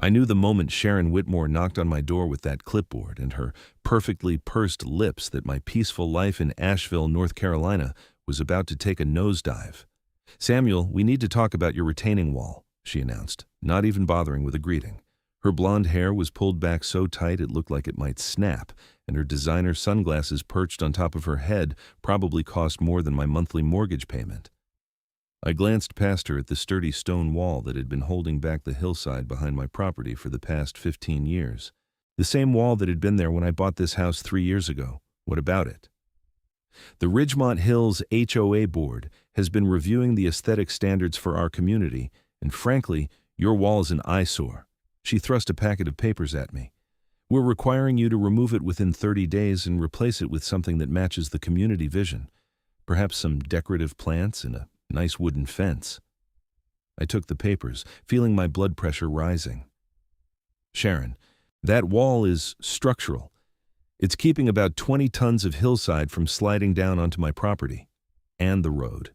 I knew the moment Sharon Whitmore knocked on my door with that clipboard and her perfectly pursed lips that my peaceful life in Asheville, North Carolina was about to take a nosedive. "Samuel, we need to talk about your retaining wall," she announced, not even bothering with a greeting. Her blonde hair was pulled back so tight it looked like it might snap, and her designer sunglasses perched on top of her head probably cost more than my monthly mortgage payment. I glanced past her at the sturdy stone wall that had been holding back the hillside behind my property for the past 15 years. The same wall that had been there when I bought this house 3 years ago. What about it? The Ridgemont Hills HOA board has been reviewing the aesthetic standards for our community, and frankly, your wall is an eyesore. She thrust a packet of papers at me. "We're requiring you to remove it within 30 days and replace it with something that matches the community vision. Perhaps some decorative plants and a nice wooden fence." I took the papers, feeling my blood pressure rising. "Sharon, that wall is structural. It's keeping about 20 tons of hillside from sliding down onto my property and the road."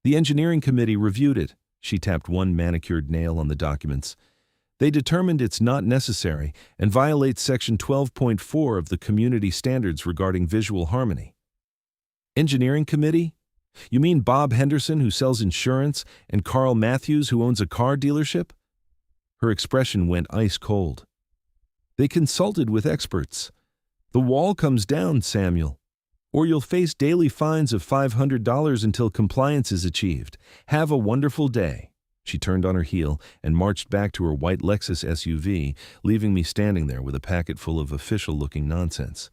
"The engineering committee reviewed it." She tapped one manicured nail on the documents. "They determined it's not necessary and violates Section 12.4 of the community standards regarding visual harmony." "Engineering committee? You mean Bob Henderson, who sells insurance, and Carl Matthews, who owns a car dealership?" Her expression went ice cold. "They consulted with experts. The wall comes down, Samuel, or you'll face daily fines of $500 until compliance is achieved. Have a wonderful day." She turned on her heel and marched back to her white Lexus SUV, leaving me standing there with a packet full of official-looking nonsense.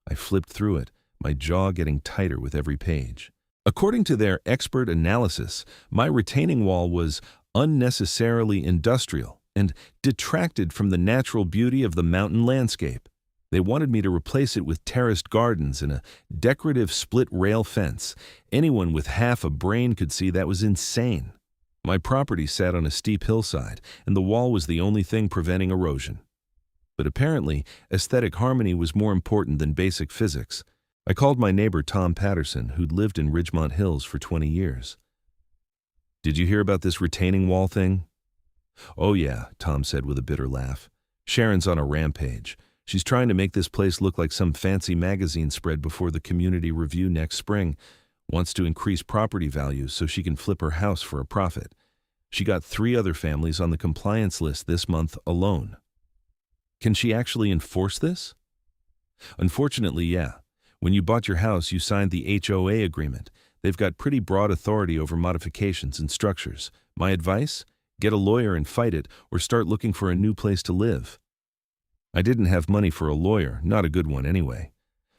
I flipped through it, my jaw getting tighter with every page. According to their expert analysis, my retaining wall was unnecessarily industrial and detracted from the natural beauty of the mountain landscape. They wanted me to replace it with terraced gardens and a decorative split-rail fence. Anyone with half a brain could see that was insane. My property sat on a steep hillside, and the wall was the only thing preventing erosion. But apparently, aesthetic harmony was more important than basic physics. I called my neighbor Tom Patterson, who'd lived in Ridgemont Hills for 20 years. "Did you hear about this retaining wall thing?" "Oh yeah," Tom said with a bitter laugh. "Sharon's on a rampage. She's trying to make this place look like some fancy magazine spread before the community review next spring. Wants to increase property values so she can flip her house for a profit. She got 3 other families on the compliance list this month alone." "Can she actually enforce this?" "Unfortunately, yeah. When you bought your house, you signed the HOA agreement. They've got pretty broad authority over modifications and structures. My advice? Get a lawyer and fight it, or start looking for a new place to live." I didn't have money for a lawyer, not a good one anyway.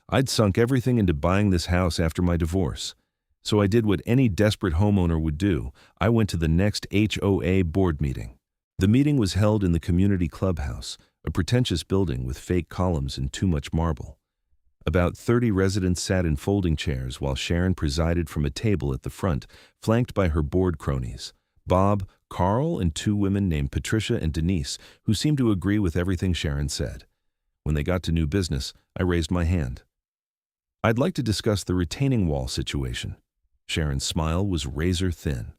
I'd sunk everything into buying this house after my divorce. So I did what any desperate homeowner would do. I went to the next HOA board meeting. The meeting was held in the community clubhouse, a pretentious building with fake columns and too much marble. About 30 residents sat in folding chairs while Sharon presided from a table at the front, flanked by her board cronies, Bob, Carl, and 2 women named Patricia and Denise, who seemed to agree with everything Sharon said. When they got to new business, I raised my hand. "I'd like to discuss the retaining wall situation." Sharon's smile was razor thin.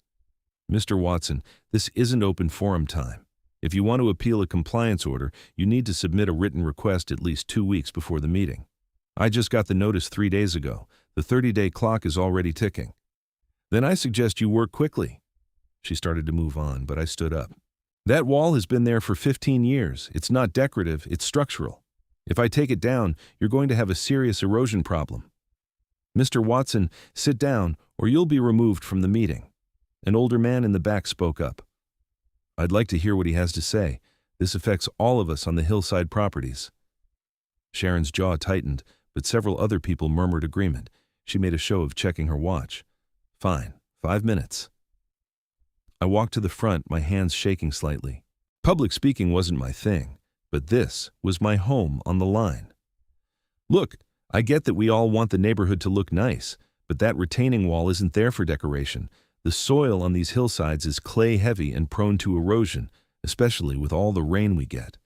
"Mr. Watson, this isn't open forum time. If you want to appeal a compliance order, you need to submit a written request at least 2 weeks before the meeting. I just got the notice 3 days ago. The 30-day clock is already ticking." "Then I suggest you work quickly." She started to move on, but I stood up. "That wall has been there for 15 years. It's not decorative, it's structural. If I take it down, you're going to have a serious erosion problem." "Mr. Watson, sit down, or you'll be removed from the meeting." An older man in the back spoke up. "I'd like to hear what he has to say. This affects all of us on the Hillside properties." Sharon's jaw tightened, but several other people murmured agreement. She made a show of checking her watch. "Fine, 5 minutes." I walked to the front, my hands shaking slightly. Public speaking wasn't my thing, but this was my home on the line. "Look, I get that we all want the neighborhood to look nice, but that retaining wall isn't there for decoration. The soil on these hillsides is clay-heavy and prone to erosion, especially with all the rain we get.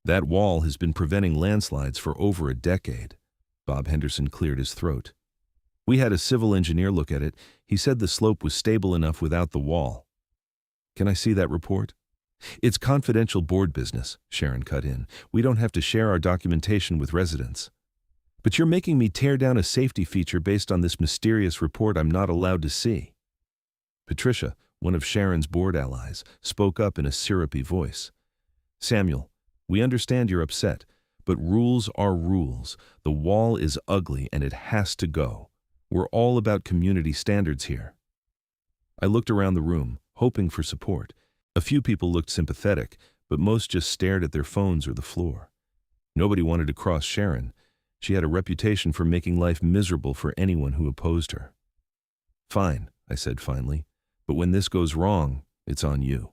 That wall has been preventing landslides for over a decade." Bob Henderson cleared his throat. "We had a civil engineer look at it. He said the slope was stable enough without the wall." "Can I see that report?" It's confidential board business, Sharon cut in. We don't have to share our documentation with residents. But you're making me tear down a safety feature based on this mysterious report I'm not allowed to see. Patricia, one of Sharon's board allies, spoke up in a syrupy voice. Samuel, we understand you're upset, but rules are rules. The wall is ugly and it has to go. We're all about community standards here. I looked around the room, hoping for support. A few people looked sympathetic, but most just stared at their phones or the floor. Nobody wanted to cross Sharon. She had a reputation for making life miserable for anyone who opposed her. Fine, I said finally, but when this goes wrong, it's on you.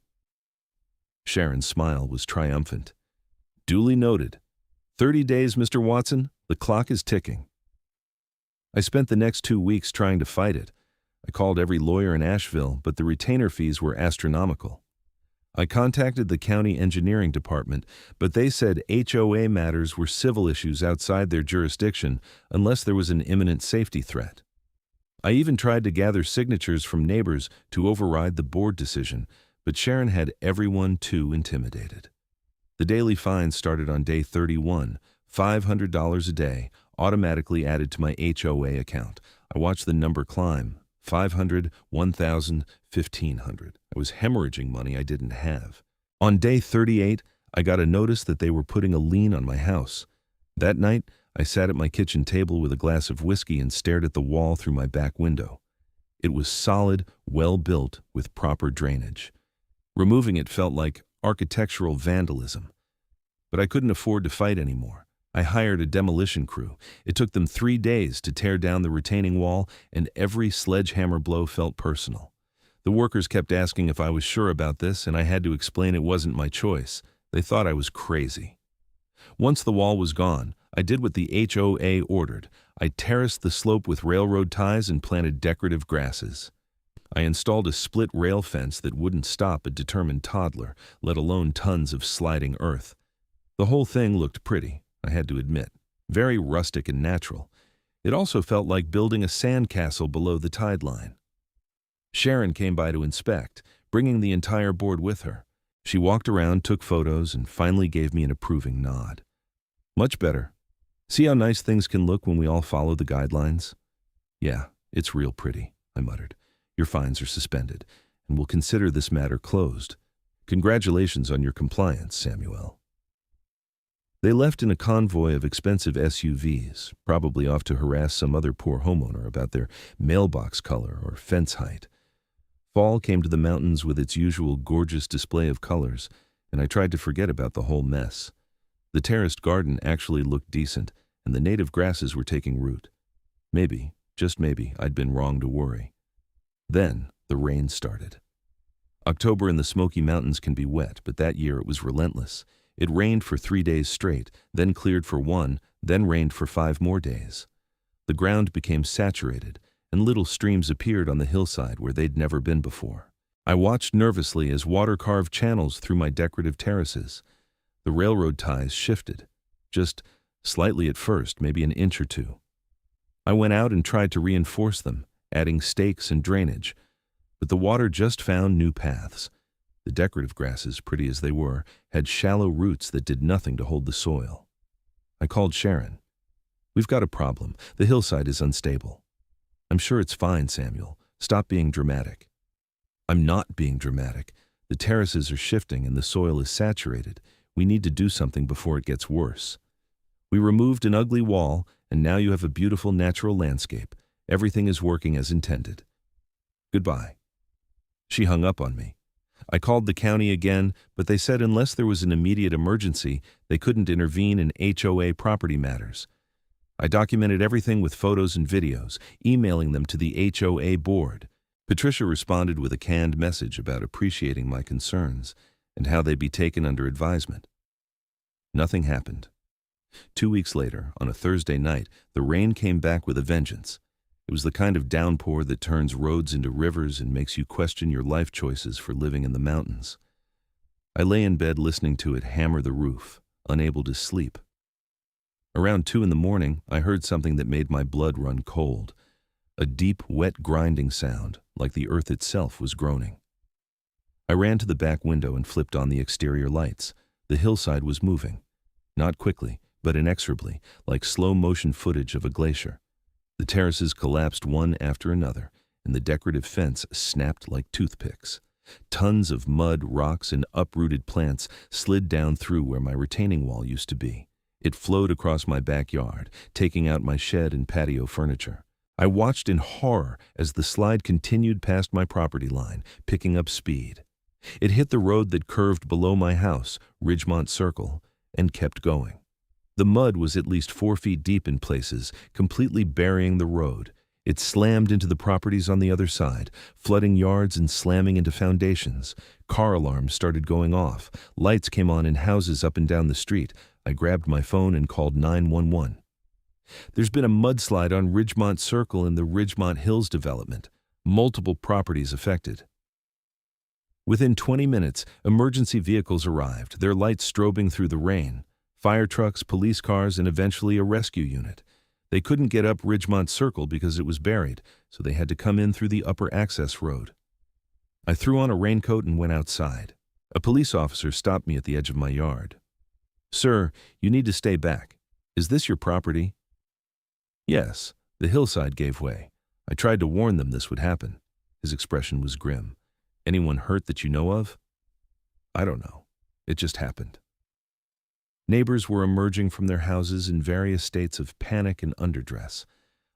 Sharon's smile was triumphant. Duly noted. 30 days, Mr. Watson. The clock is ticking. I spent the next 2 weeks trying to fight it. I called every lawyer in Asheville, but the retainer fees were astronomical. I contacted the county engineering department, but they said HOA matters were civil issues outside their jurisdiction unless there was an imminent safety threat. I even tried to gather signatures from neighbors to override the board decision, but Sharon had everyone too intimidated. The daily fines started on day 31, $500 a day, automatically added to my HOA account. I watched the number climb. 500, 1,000, 1,500. I was hemorrhaging money I didn't have. On day 38, I got a notice that they were putting a lien on my house. That night, I sat at my kitchen table with a glass of whiskey and stared at the wall through my back window. It was solid, well-built, with proper drainage. Removing it felt like architectural vandalism. But I couldn't afford to fight anymore. I hired a demolition crew. It took them 3 days to tear down the retaining wall, and every sledgehammer blow felt personal. The workers kept asking if I was sure about this, and I had to explain it wasn't my choice. They thought I was crazy. Once the wall was gone, I did what the HOA ordered. I terraced the slope with railroad ties and planted decorative grasses. I installed a split rail fence that wouldn't stop a determined toddler, let alone tons of sliding earth. The whole thing looked pretty, I had to admit, very rustic and natural. It also felt like building a sandcastle below the tide line. Sharon came by to inspect, bringing the entire board with her. She walked around, took photos, and finally gave me an approving nod. Much better. See how nice things can look when we all follow the guidelines? Yeah, it's real pretty, I muttered. Your fines are suspended, and we'll consider this matter closed. Congratulations on your compliance, Samuel. They left in a convoy of expensive SUVs, probably off to harass some other poor homeowner about their mailbox color or fence height. Fall came to the mountains with its usual gorgeous display of colors, and I tried to forget about the whole mess. The terraced garden actually looked decent, and the native grasses were taking root. Maybe, just maybe, I'd been wrong to worry. Then the rain started. October in the Smoky Mountains can be wet, but that year it was relentless. It rained for 3 days straight, then cleared for 1, then rained for 5 more days. The ground became saturated, and little streams appeared on the hillside where they'd never been before. I watched nervously as water carved channels through my decorative terraces. The railroad ties shifted, just slightly at first, maybe an inch or two. I went out and tried to reinforce them, adding stakes and drainage, but the water just found new paths. The decorative grasses, pretty as they were, had shallow roots that did nothing to hold the soil. I called Sharon. We've got a problem. The hillside is unstable. I'm sure it's fine, Samuel. Stop being dramatic. I'm not being dramatic. The terraces are shifting and the soil is saturated. We need to do something before it gets worse. We removed an ugly wall, and now you have a beautiful natural landscape. Everything is working as intended. Goodbye. She hung up on me. I called the county again, but they said unless there was an immediate emergency, they couldn't intervene in HOA property matters. I documented everything with photos and videos, emailing them to the HOA board. Patricia responded with a canned message about appreciating my concerns and how they'd be taken under advisement. Nothing happened. 2 weeks later, on a Thursday night, the rain came back with a vengeance. It was the kind of downpour that turns roads into rivers and makes you question your life choices for living in the mountains. I lay in bed listening to it hammer the roof, unable to sleep. Around 2 in the morning, I heard something that made my blood run cold. A deep, wet grinding sound, like the earth itself was groaning. I ran to the back window and flipped on the exterior lights. The hillside was moving. Not quickly, but inexorably, like slow-motion footage of a glacier. The terraces collapsed one after another, and the decorative fence snapped like toothpicks. Tons of mud, rocks, and uprooted plants slid down through where my retaining wall used to be. It flowed across my backyard, taking out my shed and patio furniture. I watched in horror as the slide continued past my property line, picking up speed. It hit the road that curved below my house, Ridgemont Circle, and kept going. The mud was at least 4 feet deep in places, completely burying the road. It slammed into the properties on the other side, flooding yards and slamming into foundations. Car alarms started going off. Lights came on in houses up and down the street. I grabbed my phone and called 911. There's been a mudslide on Ridgemont Circle in the Ridgemont Hills development. Multiple properties affected. Within 20 minutes, emergency vehicles arrived, their lights strobing through the rain. Fire trucks, police cars, and eventually a rescue unit. They couldn't get up Ridgemont Circle because it was buried, so they had to come in through the upper access road. I threw on a raincoat and went outside. A police officer stopped me at the edge of my yard. "Sir, you need to stay back. Is this your property?" "Yes." The hillside gave way. I tried to warn them this would happen. His expression was grim. "Anyone hurt that you know of?" "I don't know. It just happened." Neighbors were emerging from their houses in various states of panic and underdress.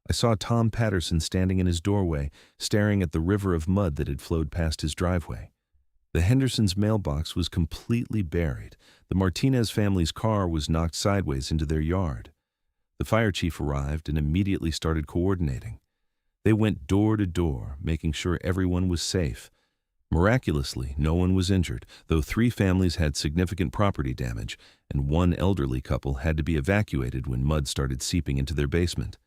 I saw Tom Patterson standing in his doorway, staring at the river of mud that had flowed past his driveway. The Hendersons' mailbox was completely buried. The Martinez family's car was knocked sideways into their yard. The fire chief arrived and immediately started coordinating. They went door to door, making sure everyone was safe. Miraculously, no one was injured, though 3 families had significant property damage, and 1 elderly couple had to be evacuated when mud started seeping into their basement.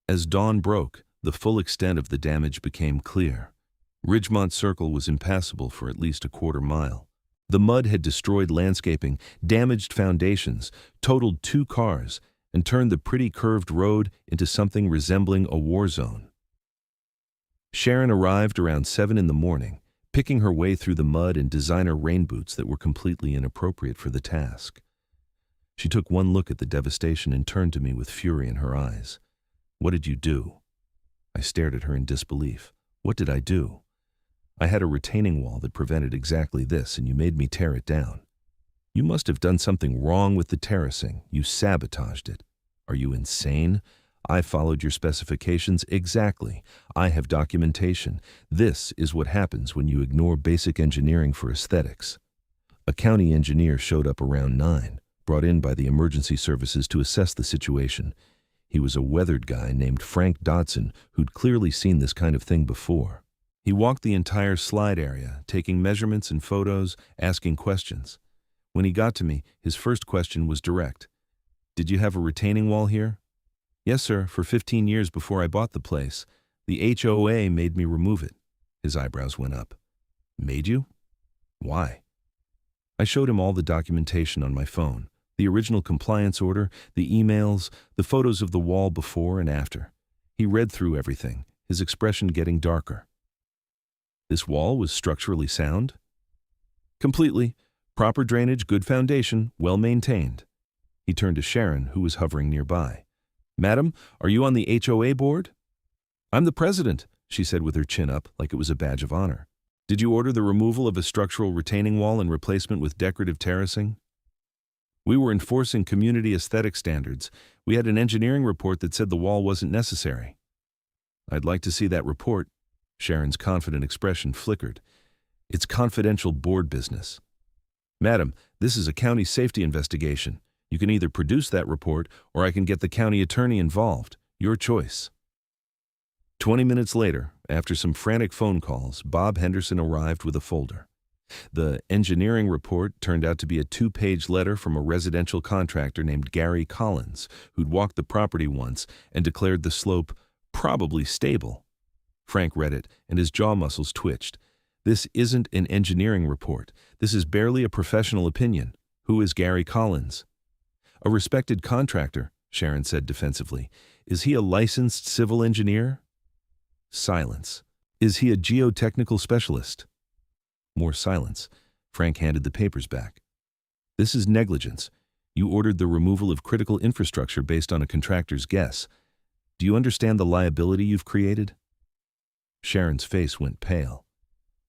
As dawn broke, the full extent of the damage became clear. Ridgemont Circle was impassable for at least a quarter mile. The mud had destroyed landscaping, damaged foundations, totaled 2 cars, and turned the pretty curved road into something resembling a war zone. Sharon arrived around 7 in the morning, picking her way through the mud in designer rain boots that were completely inappropriate for the task. She took one look at the devastation and turned to me with fury in her eyes. "What did you do?" I stared at her in disbelief. "What did I do?" "I had a retaining wall that prevented exactly this, and you made me tear it down." "You must have done something wrong with the terracing. You sabotaged it." "Are you insane? I followed your specifications exactly. I have documentation. This is what happens when you ignore basic engineering for aesthetics." A county engineer showed up around 9, brought in by the emergency services to assess the situation. He was a weathered guy named Frank Dodson who'd clearly seen this kind of thing before. He walked the entire slide area, taking measurements and photos, asking questions. When he got to me, his first question was direct. "Did you have a retaining wall here?" "Yes, sir, for 15 years before I bought the place. The HOA made me remove it." His eyebrows went up. "Made you? Why?" I showed him all the documentation on my phone, the original compliance order, the emails, the photos of the wall before and after. He read through everything, his expression getting darker. "This wall was structurally sound?" "Completely. Proper drainage, good foundation, well maintained." He turned to Sharon, who was hovering nearby. "Madam, are you on the HOA board?" "I'm the president," she said with her chin up like it was a badge of honor. "Did you order the removal of a structural retaining wall and replacement with decorative terracing?" "We were enforcing community aesthetic standards. We had an engineering report that said the wall wasn't necessary." "I'd like to see that report." Sharon's confident expression flickered. "It's confidential board business." "Madam, this is a county safety investigation. You can either produce that report or I can get the county attorney involved. Your choice." 20 minutes later, after some frantic phone calls, Bob Henderson arrived with a folder. The engineering report turned out to be a 2-page letter from a residential contractor named Gary Collins, who'd walked the property once and declared the slope probably stable. Frank read it, and his jaw muscles twitched. "This isn't an engineering report. This is barely a professional opinion. Who is Gary Collins?" "A respected contractor," Sharon said defensively. "Is he a licensed civil engineer?" Silence. "Is he a geotechnical specialist?" More silence. Frank handed the papers back. This is negligence. You ordered the removal of critical infrastructure based on a contractor's guess. Do you understand the liability you've created? Sharon's face went pale.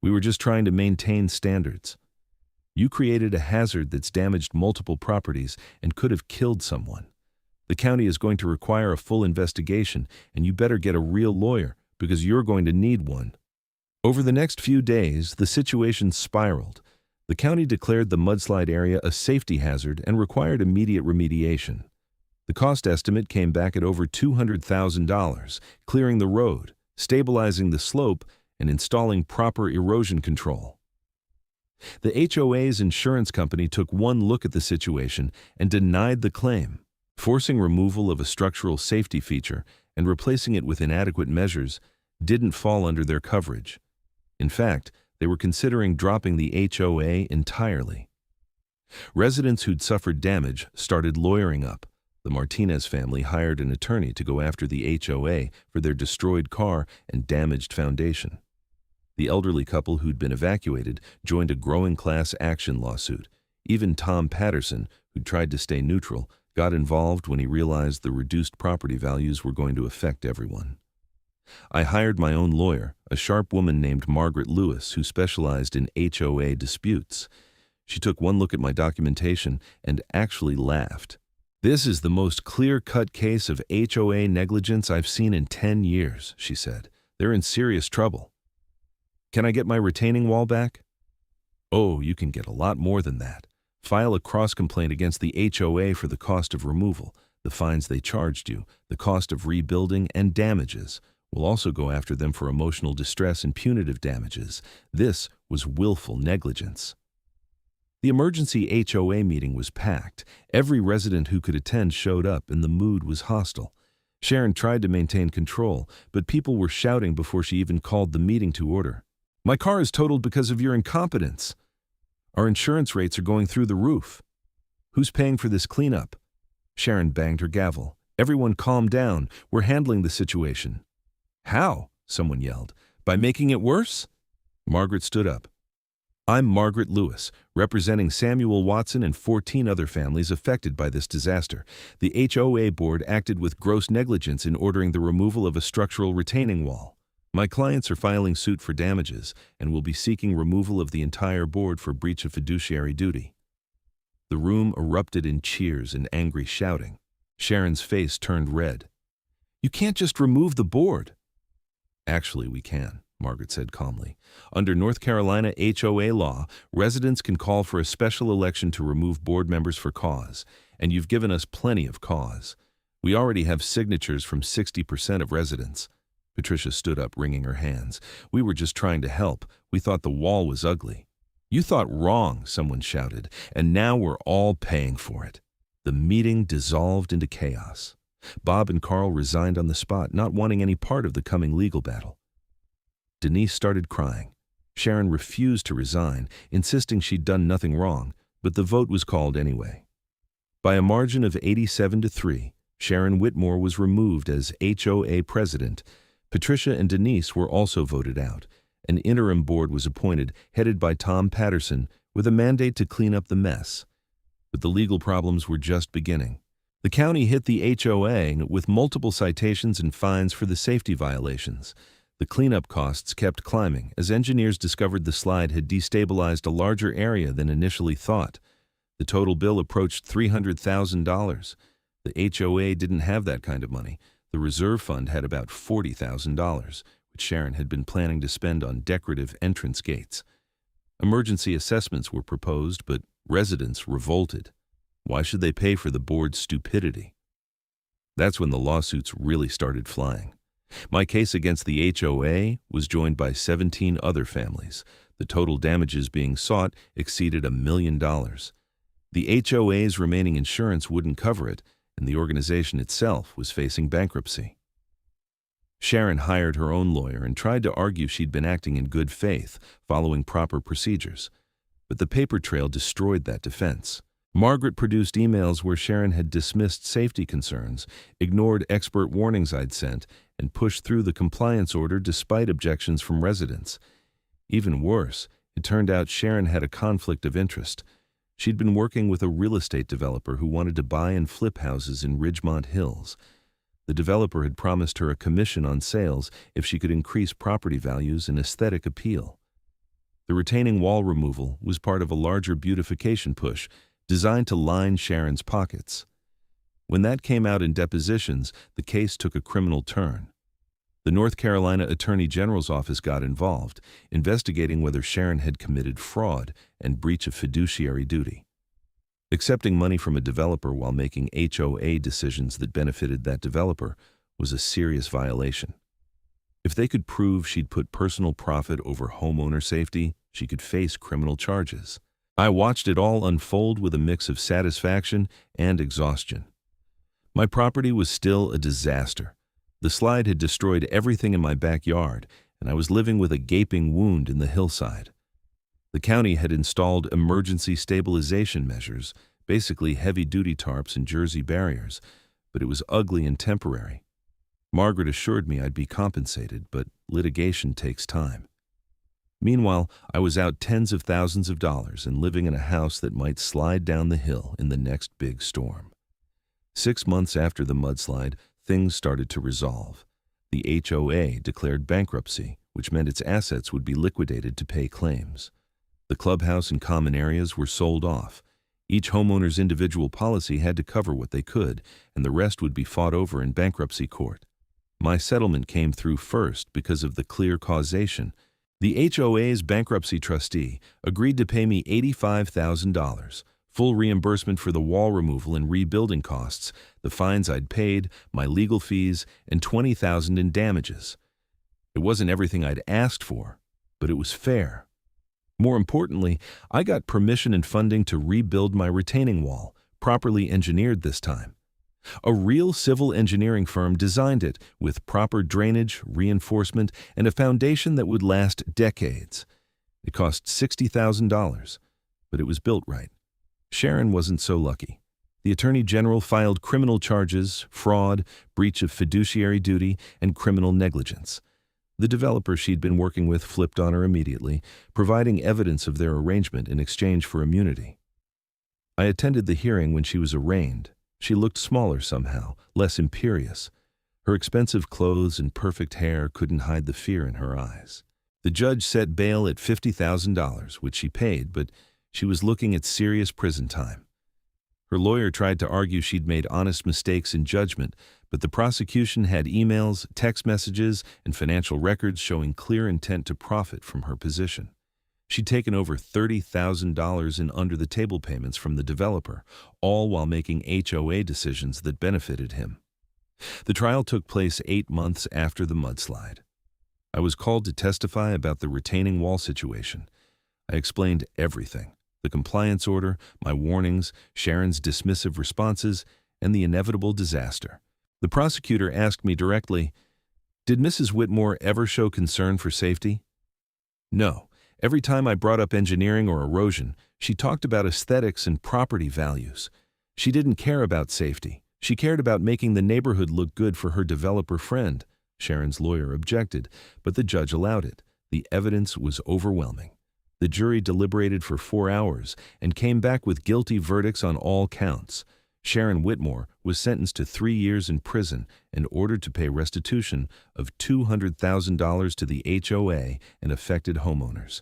We were just trying to maintain standards. You created a hazard that's damaged multiple properties and could have killed someone. The county is going to require a full investigation, and you better get a real lawyer, because you're going to need one. Over the next few days, the situation spiraled. The county declared the mudslide area a safety hazard and required immediate remediation. The cost estimate came back at over $200,000, clearing the road, stabilizing the slope, and installing proper erosion control. The HOA's insurance company took one look at the situation and denied the claim, forcing removal of a structural safety feature and replacing it with inadequate measures didn't fall under their coverage. In fact, they were considering dropping the HOA entirely. Residents who'd suffered damage started lawyering up. The Martinez family hired an attorney to go after the HOA for their destroyed car and damaged foundation. The elderly couple who'd been evacuated joined a growing class action lawsuit. Even Tom Patterson, who'd tried to stay neutral, got involved when he realized the reduced property values were going to affect everyone. I hired my own lawyer, a sharp woman named Margaret Lewis, who specialized in HOA disputes. She took one look at my documentation and actually laughed. This is the most clear-cut case of HOA negligence I've seen in 10 years, she said. They're in serious trouble. Can I get my retaining wall back? Oh, you can get a lot more than that. File a cross-complaint against the HOA for the cost of removal, the fines they charged you, the cost of rebuilding, and damages. We'll also go after them for emotional distress and punitive damages. This was willful negligence. The emergency HOA meeting was packed. Every resident who could attend showed up, and the mood was hostile. Sharon tried to maintain control, but people were shouting before she even called the meeting to order. My car is totaled because of your incompetence. Our insurance rates are going through the roof. Who's paying for this cleanup? Sharon banged her gavel. Everyone calm down. We're handling the situation. How? Someone yelled. By making it worse? Margaret stood up. I'm Margaret Lewis, representing Samuel Watson and 14 other families affected by this disaster. The HOA board acted with gross negligence in ordering the removal of a structural retaining wall. My clients are filing suit for damages and will be seeking removal of the entire board for breach of fiduciary duty. The room erupted in cheers and angry shouting. Sharon's face turned red. You can't just remove the board. Actually, we can, Margaret said calmly. Under North Carolina HOA law, residents can call for a special election to remove board members for cause, and you've given us plenty of cause. We already have signatures from 60% of residents. Patricia stood up, wringing her hands. We were just trying to help. We thought the wall was ugly. You thought wrong, someone shouted, and now we're all paying for it. The meeting dissolved into chaos. Bob and Carl resigned on the spot, not wanting any part of the coming legal battle. Denise started crying. Sharon refused to resign, insisting she'd done nothing wrong, but the vote was called anyway. By a margin of 87-3, Sharon Whitmore was removed as HOA president. Patricia and Denise were also voted out. An interim board was appointed, headed by Tom Patterson, with a mandate to clean up the mess. But the legal problems were just beginning. The county hit the HOA with multiple citations and fines for the safety violations. The cleanup costs kept climbing as engineers discovered the slide had destabilized a larger area than initially thought. The total bill approached $300,000. The HOA didn't have that kind of money. The reserve fund had about $40,000, which Sharon had been planning to spend on decorative entrance gates. Emergency assessments were proposed, but residents revolted. Why should they pay for the board's stupidity? That's when the lawsuits really started flying. My case against the HOA was joined by 17 other families. The total damages being sought exceeded $1 million. The HOA's remaining insurance wouldn't cover it, and the organization itself was facing bankruptcy. Sharon hired her own lawyer and tried to argue she'd been acting in good faith, following proper procedures. But the paper trail destroyed that defense. Margaret produced emails where Sharon had dismissed safety concerns, ignored expert warnings I'd sent, and pushed through the compliance order despite objections from residents. Even worse, It turned out Sharon had a conflict of interest. She'd been working with a real estate developer who wanted to buy and flip houses in Ridgemont Hills. The developer had promised her a commission on sales if she could increase property values and aesthetic appeal. The retaining wall removal was part of a larger beautification push designed to line Sharon's pockets. When that came out in depositions, the case took a criminal turn. The North Carolina Attorney General's office got involved, investigating whether Sharon had committed fraud and breach of fiduciary duty. Accepting money from a developer while making HOA decisions that benefited that developer was a serious violation. If they could prove she'd put personal profit over homeowner safety, she could face criminal charges. I watched it all unfold with a mix of satisfaction and exhaustion. My property was still a disaster. The slide had destroyed everything in my backyard, and I was living with a gaping wound in the hillside. The county had installed emergency stabilization measures, basically heavy-duty tarps and Jersey barriers, but it was ugly and temporary. Margaret assured me I'd be compensated, but litigation takes time. Meanwhile, I was out tens of thousands of dollars and living in a house that might slide down the hill in the next big storm. 6 months after the mudslide, things started to resolve. The HOA declared bankruptcy, which meant its assets would be liquidated to pay claims. The clubhouse and common areas were sold off. Each homeowner's individual policy had to cover what they could, and the rest would be fought over in bankruptcy court. My settlement came through first because of the clear causation. The HOA's bankruptcy trustee agreed to pay me $85,000, full reimbursement for the wall removal and rebuilding costs, the fines I'd paid, my legal fees, and $20,000 in damages. It wasn't everything I'd asked for, but it was fair. More importantly, I got permission and funding to rebuild my retaining wall, properly engineered this time. A real civil engineering firm designed it with proper drainage, reinforcement, and a foundation that would last decades. It cost $60,000, but it was built right. Sharon wasn't so lucky. The Attorney General filed criminal charges, fraud, breach of fiduciary duty, and criminal negligence. The developer she'd been working with flipped on her immediately, providing evidence of their arrangement in exchange for immunity. I attended the hearing when she was arraigned. She looked smaller somehow, less imperious. Her expensive clothes and perfect hair couldn't hide the fear in her eyes. The judge set bail at $50,000, which she paid, but she was looking at serious prison time. Her lawyer tried to argue she'd made honest mistakes in judgment, but the prosecution had emails, text messages, and financial records showing clear intent to profit from her position. She'd taken over $30,000 in under-the-table payments from the developer, all while making HOA decisions that benefited him. The trial took place 8 months after the mudslide. I was called to testify about the retaining wall situation. I explained everything: the compliance order, my warnings, Sharon's dismissive responses, and the inevitable disaster. The prosecutor asked me directly, "Did Mrs. Whitmore ever show concern for safety?" No. Every time I brought up engineering or erosion, she talked about aesthetics and property values. She didn't care about safety. She cared about making the neighborhood look good for her developer friend. Sharon's lawyer objected, but the judge allowed it. The evidence was overwhelming. The jury deliberated for 4 hours and came back with guilty verdicts on all counts. Sharon Whitmore was sentenced to 3 years in prison and ordered to pay restitution of $200,000 to the HOA and affected homeowners.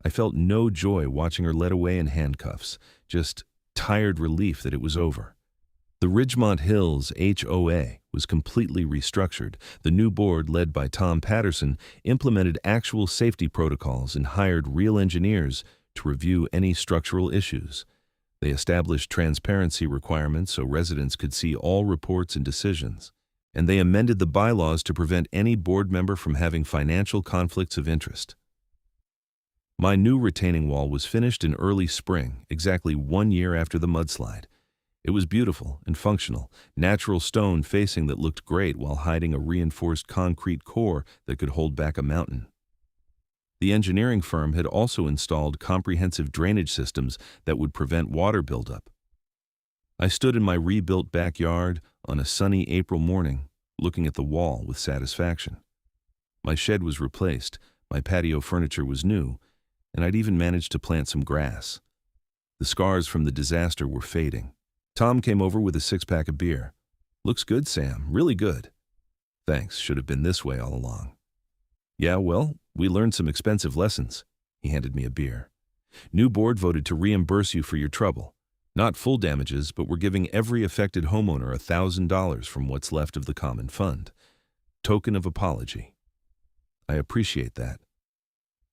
I felt no joy watching her led away in handcuffs, just tired relief that it was over. The Ridgemont Hills HOA was completely restructured. The new board, led by Tom Patterson, implemented actual safety protocols and hired real engineers to review any structural issues. They established transparency requirements so residents could see all reports and decisions. And they amended the bylaws to prevent any board member from having financial conflicts of interest. My new retaining wall was finished in early spring, exactly 1 year after the mudslide. It was beautiful and functional, natural stone facing that looked great while hiding a reinforced concrete core that could hold back a mountain. The engineering firm had also installed comprehensive drainage systems that would prevent water buildup. I stood in my rebuilt backyard on a sunny April morning, looking at the wall with satisfaction. My shed was replaced, my patio furniture was new, and I'd even managed to plant some grass. The scars from the disaster were fading. Tom came over with a six-pack of beer. "Looks good, Sam, really good." "Thanks, should have been this way all along." "Yeah, well, we learned some expensive lessons." He handed me a beer. "New board voted to reimburse you for your trouble. Not full damages, but we're giving every affected homeowner $1,000 from what's left of the common fund. Token of apology." "I appreciate that."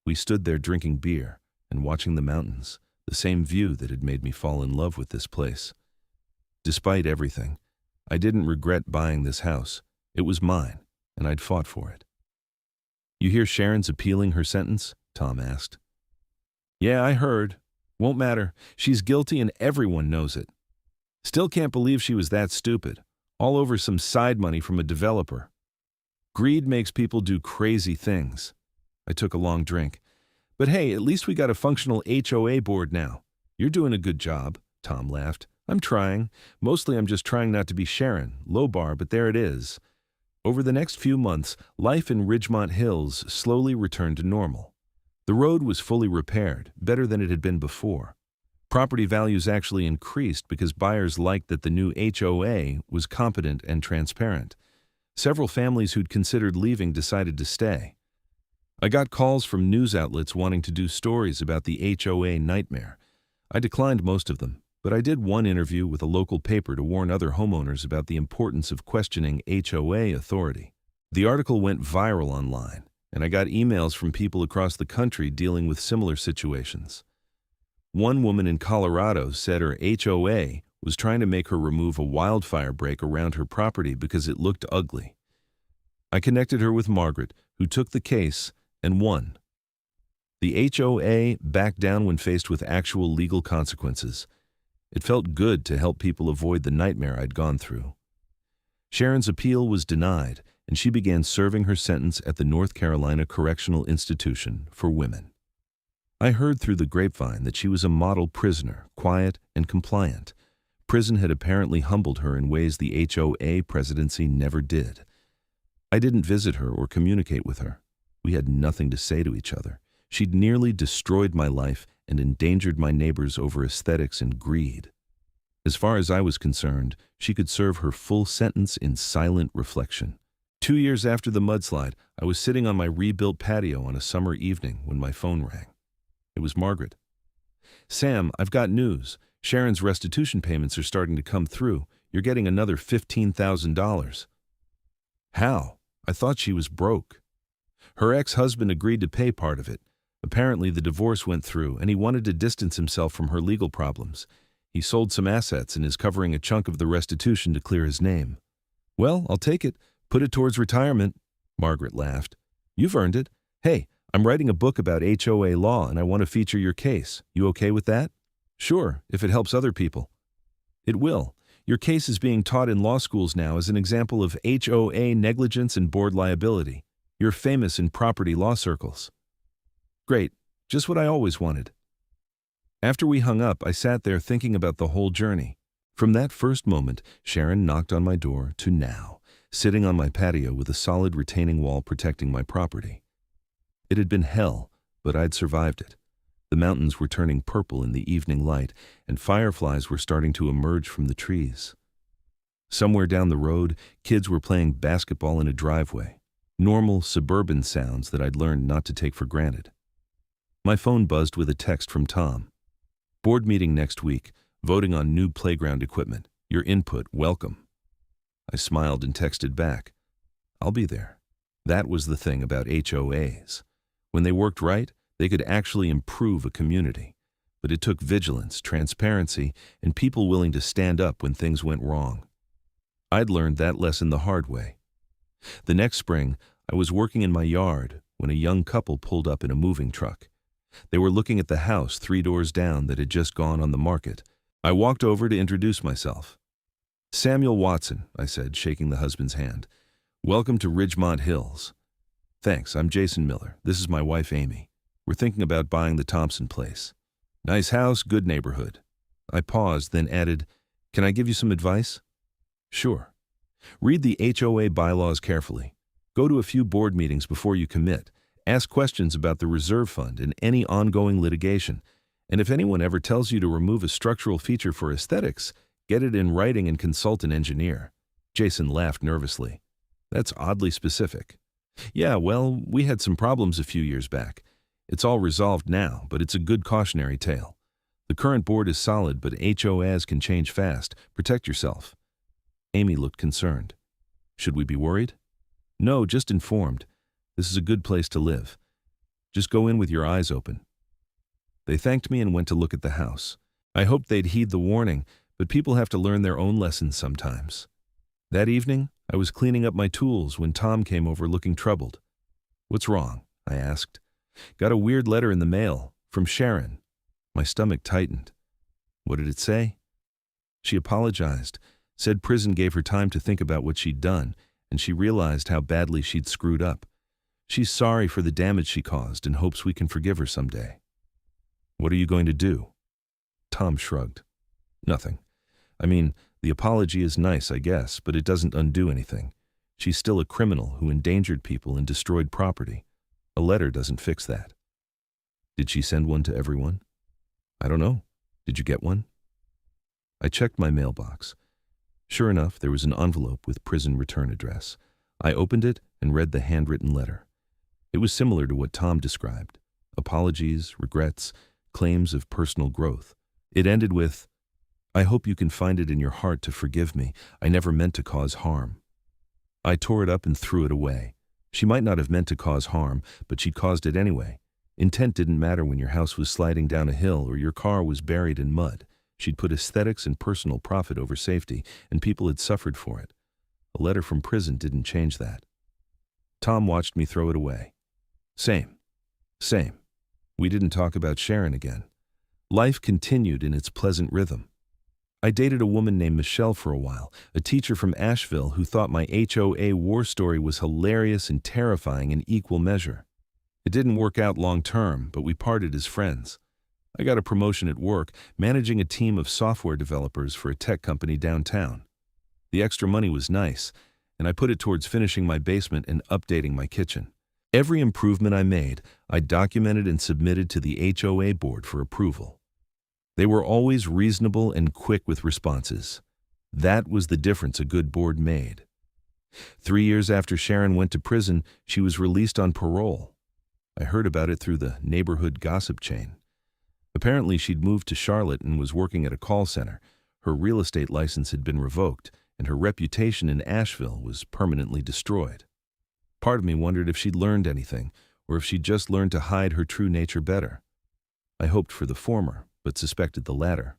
We stood there drinking beer and watching the mountains, the same view that had made me fall in love with this place. Despite everything, I didn't regret buying this house. It was mine, and I'd fought for it. "You hear Sharon's appealing her sentence?" Tom asked. "Yeah, I heard. Won't matter. She's guilty and everyone knows it. Still can't believe she was that stupid. All over some side money from a developer. Greed makes people do crazy things." I took a long drink. "But hey, at least we got a functional HOA board now. You're doing a good job," Tom laughed. "I'm trying. Mostly I'm just trying not to be Sharon. Low bar, but there it is." Over the next few months, life in Ridgemont Hills slowly returned to normal. The road was fully repaired, better than it had been before. Property values actually increased because buyers liked that the new HOA was competent and transparent. Several families who'd considered leaving decided to stay. I got calls from news outlets wanting to do stories about the HOA nightmare. I declined most of them, but I did one interview with a local paper to warn other homeowners about the importance of questioning HOA authority. The article went viral online, and I got emails from people across the country dealing with similar situations. One woman in Colorado said her HOA was trying to make her remove a wildfire break around her property because it looked ugly. I connected her with Margaret, who took the case and won. The HOA backed down when faced with actual legal consequences. It felt good to help people avoid the nightmare I'd gone through. Sharon's appeal was denied, and she began serving her sentence at the North Carolina Correctional Institution for Women. I heard through the grapevine that she was a model prisoner, quiet and compliant. Prison had apparently humbled her in ways the HOA presidency never did. I didn't visit her or communicate with her. We had nothing to say to each other. She'd nearly destroyed my life and endangered my neighbors over aesthetics and greed. As far as I was concerned, she could serve her full sentence in silent reflection. 2 years after the mudslide, I was sitting on my rebuilt patio on a summer evening when my phone rang. It was Margaret. "Sam, I've got news. Sharon's restitution payments are starting to come through. You're getting another $15,000. "How? I thought she was broke." "Her ex-husband agreed to pay part of it. Apparently the divorce went through, and he wanted to distance himself from her legal problems. He sold some assets and is covering a chunk of the restitution to clear his name." "Well, I'll take it. Put it towards retirement." Margaret laughed. "You've earned it. Hey, I'm writing a book about HOA law and I want to feature your case. You okay with that?" "Sure, if it helps other people." "It will. Your case is being taught in law schools now as an example of HOA negligence and board liability. You're famous in property law circles." "Great. Just what I always wanted." After we hung up, I sat there thinking about the whole journey. From that first moment, Sharon knocked on my door, to now, sitting on my patio with a solid retaining wall protecting my property. It had been hell, but I'd survived it. The mountains were turning purple in the evening light, and fireflies were starting to emerge from the trees. Somewhere down the road, kids were playing basketball in a driveway. Normal, suburban sounds that I'd learned not to take for granted. My phone buzzed with a text from Tom. "Board meeting next week, voting on new playground equipment. Your input, welcome." I smiled and texted back, "I'll be there." That was the thing about HOAs. When they worked right, they could actually improve a community. But it took vigilance, transparency, and people willing to stand up when things went wrong. I'd learned that lesson the hard way. The next spring, I was working in my yard when a young couple pulled up in a moving truck. They were looking at the house 3 doors down that had just gone on the market. I walked over to introduce myself. "Samuel Watson," I said, shaking the husband's hand. "Welcome to Ridgemont Hills." "Thanks, I'm Jason Miller. This is my wife, Amy. We're thinking about buying the Thompson place. Nice house, good neighborhood." I paused, then added, "Can I give you some advice?" "Sure. Read the HOA bylaws carefully. Go to a few board meetings before you commit. Ask questions about the reserve fund and any ongoing litigation. And if anyone ever tells you to remove a structural feature for aesthetics, get it in writing and consult an engineer. Jason laughed nervously. That's oddly specific. Yeah, well, we had some problems a few years back. It's all resolved now, but it's a good cautionary tale. The current board is solid, but HOAs can change fast. Protect yourself. Amy looked concerned. Should we be worried? No, just informed. This is a good place to live. Just go in with your eyes open. They thanked me and went to look at the house. I hoped they'd heed the warning, but people have to learn their own lessons sometimes. That evening, I was cleaning up my tools when Tom came over looking troubled. What's wrong? I asked. Got a weird letter in the mail, from Sharon. My stomach tightened. What did it say? She apologized, said prison gave her time to think about what she'd done, and she realized how badly she'd screwed up. She's sorry for the damage she caused and hopes we can forgive her someday. What are you going to do? Tom shrugged. Nothing. I mean, the apology is nice, I guess, but it doesn't undo anything. She's still a criminal who endangered people and destroyed property. A letter doesn't fix that. Did she send one to everyone? I don't know. Did you get one? I checked my mailbox. Sure enough, there was an envelope with prison return address. I opened it and read the handwritten letter. It was similar to what Tom described. Apologies, regrets, claims of personal growth. It ended with, I hope you can find it in your heart to forgive me. I never meant to cause harm. I tore it up and threw it away. She might not have meant to cause harm, but she caused it anyway. Intent didn't matter when your house was sliding down a hill or your car was buried in mud. She'd put aesthetics and personal profit over safety, and people had suffered for it. A letter from prison didn't change that. Tom watched me throw it away. Same. We didn't talk about Sharon again. Life continued in its pleasant rhythm. I dated a woman named Michelle for a while, a teacher from Asheville who thought my HOA war story was hilarious and terrifying in equal measure. It didn't work out long term, but we parted as friends. I got a promotion at work, managing a team of software developers for a tech company downtown. The extra money was nice, and I put it towards finishing my basement and updating my kitchen. Every improvement I made, I documented and submitted to the HOA board for approval. They were always reasonable and quick with responses. That was the difference a good board made. 3 years after Sharon went to prison, she was released on parole. I heard about it through the neighborhood gossip chain. Apparently, she'd moved to Charlotte and was working at a call center. Her real estate license had been revoked, and her reputation in Asheville was permanently destroyed. Part of me wondered if she'd learned anything, or if she'd just learned to hide her true nature better. I hoped for the former, but suspected the latter.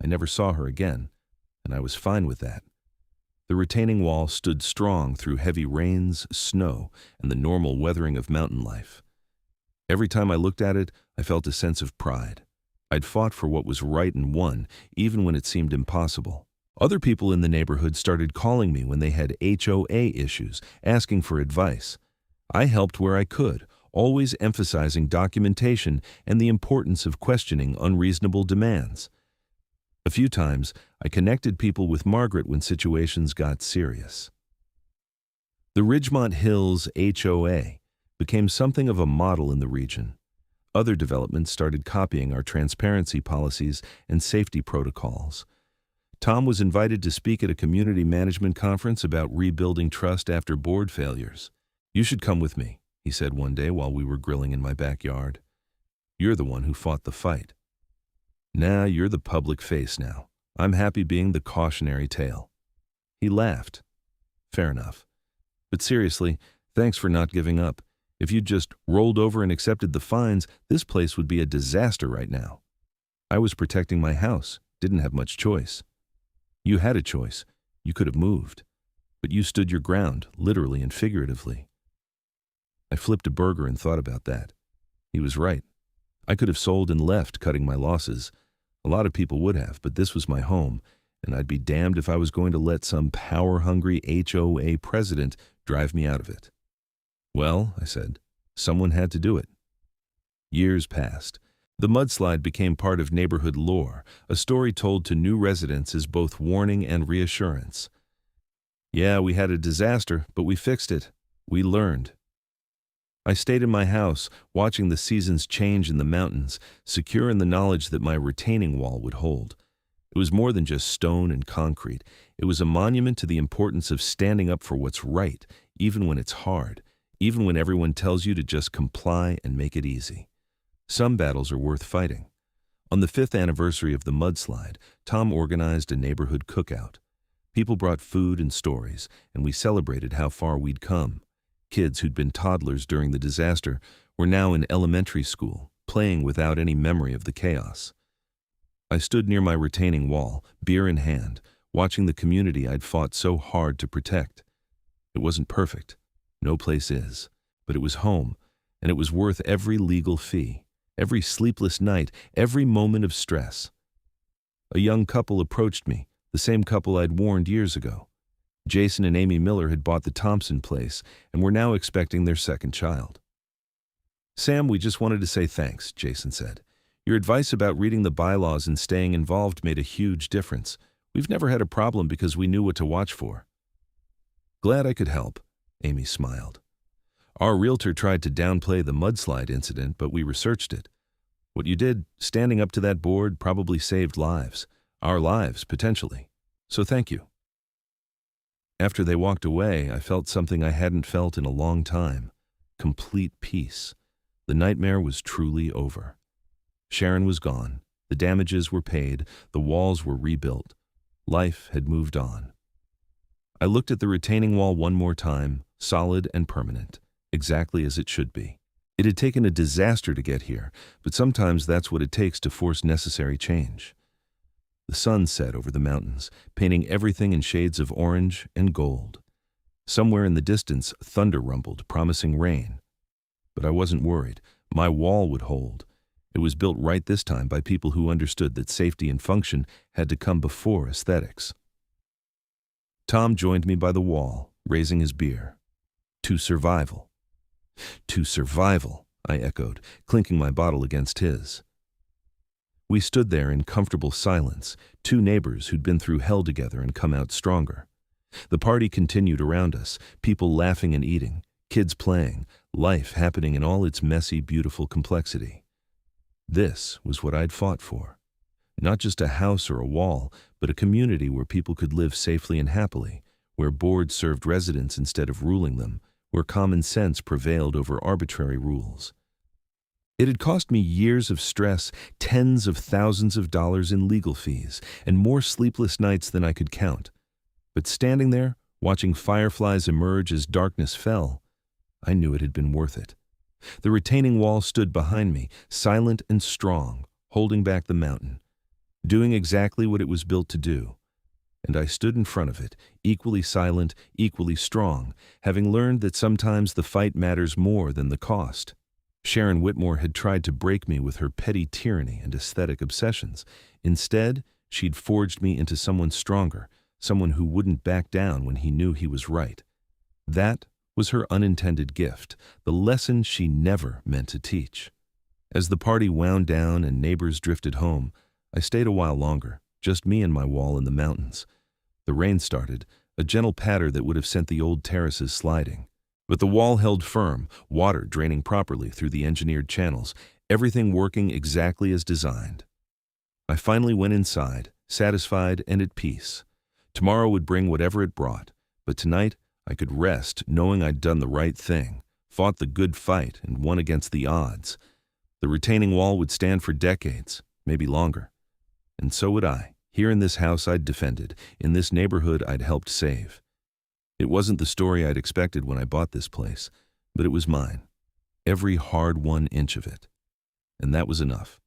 I never saw her again, and I was fine with that. The retaining wall stood strong through heavy rains, snow, and the normal weathering of mountain life. Every time I looked at it, I felt a sense of pride. I'd fought for what was right and won, even when it seemed impossible. Other people in the neighborhood started calling me when they had HOA issues, asking for advice. I helped where I could, always emphasizing documentation and the importance of questioning unreasonable demands. A few times, I connected people with Margaret when situations got serious. The Ridgemont Hills HOA became something of a model in the region. Other developments started copying our transparency policies and safety protocols. Tom was invited to speak at a community management conference about rebuilding trust after board failures. You should come with me, he said one day while we were grilling in my backyard. You're the one who fought the fight. Nah, you're the public face now. I'm happy being the cautionary tale. He laughed. Fair enough. But seriously, thanks for not giving up. If you'd just rolled over and accepted the fines, this place would be a disaster right now. I was protecting my house, didn't have much choice. You had a choice. You could have moved. But you stood your ground, literally and figuratively. I flipped a burger and thought about that. He was right. I could have sold and left, cutting my losses. A lot of people would have, but this was my home, and I'd be damned if I was going to let some power-hungry HOA president drive me out of it. Well, I said, someone had to do it. Years passed. The mudslide became part of neighborhood lore, a story told to new residents as both warning and reassurance. Yeah, we had a disaster, but we fixed it. We learned. I stayed in my house, watching the seasons change in the mountains, secure in the knowledge that my retaining wall would hold. It was more than just stone and concrete. It was a monument to the importance of standing up for what's right, even when it's hard, even when everyone tells you to just comply and make it easy. Some battles are worth fighting. On the 5th anniversary of the mudslide, Tom organized a neighborhood cookout. People brought food and stories, and we celebrated how far we'd come. Kids who'd been toddlers during the disaster were now in elementary school, playing without any memory of the chaos. I stood near my retaining wall, beer in hand, watching the community I'd fought so hard to protect. It wasn't perfect. No place is. But it was home, and it was worth every legal fee, every sleepless night, every moment of stress. A young couple approached me, the same couple I'd warned years ago. Jason and Amy Miller had bought the Thompson place and were now expecting their second child. "Sam, we just wanted to say thanks," Jason said. "Your advice about reading the bylaws and staying involved made a huge difference. We've never had a problem because we knew what to watch for." "Glad I could help," Amy smiled. "Our realtor tried to downplay the mudslide incident, but we researched it. What you did, standing up to that board, probably saved lives. Our lives, potentially. So thank you." After they walked away, I felt something I hadn't felt in a long time. Complete peace. The nightmare was truly over. Sharon was gone. The damages were paid. The walls were rebuilt. Life had moved on. I looked at the retaining wall one more time, solid and permanent, exactly as it should be. It had taken a disaster to get here, but sometimes that's what it takes to force necessary change. The sun set over the mountains, painting everything in shades of orange and gold. Somewhere in the distance, thunder rumbled, promising rain. But I wasn't worried. My wall would hold. It was built right this time by people who understood that safety and function had to come before aesthetics. Tom joined me by the wall, raising his beer. "To survival." "To survival," I echoed, clinking my bottle against his. We stood there in comfortable silence, two neighbors who'd been through hell together and come out stronger. The party continued around us, people laughing and eating, kids playing, life happening in all its messy, beautiful complexity. This was what I'd fought for. Not just a house or a wall, but a community where people could live safely and happily, where boards served residents instead of ruling them, where common sense prevailed over arbitrary rules. It had cost me years of stress, tens of thousands of dollars in legal fees, and more sleepless nights than I could count. But standing there, watching fireflies emerge as darkness fell, I knew it had been worth it. The retaining wall stood behind me, silent and strong, holding back the mountain, doing exactly what it was built to do. And I stood in front of it, equally silent, equally strong, having learned that sometimes the fight matters more than the cost. Sharon Whitmore had tried to break me with her petty tyranny and aesthetic obsessions. Instead, she'd forged me into someone stronger, someone who wouldn't back down when he knew he was right. That was her unintended gift, the lesson she never meant to teach. As the party wound down and neighbors drifted home, I stayed a while longer, just me and my wall in the mountains. The rain started, a gentle patter that would have sent the old terraces sliding. But the wall held firm, water draining properly through the engineered channels, everything working exactly as designed. I finally went inside, satisfied and at peace. Tomorrow would bring whatever it brought, but tonight I could rest knowing I'd done the right thing, fought the good fight and won against the odds. The retaining wall would stand for decades, maybe longer. And so would I, here in this house I'd defended, in this neighborhood I'd helped save. It wasn't the story I'd expected when I bought this place, but it was mine. Every hard-won inch of it. And that was enough.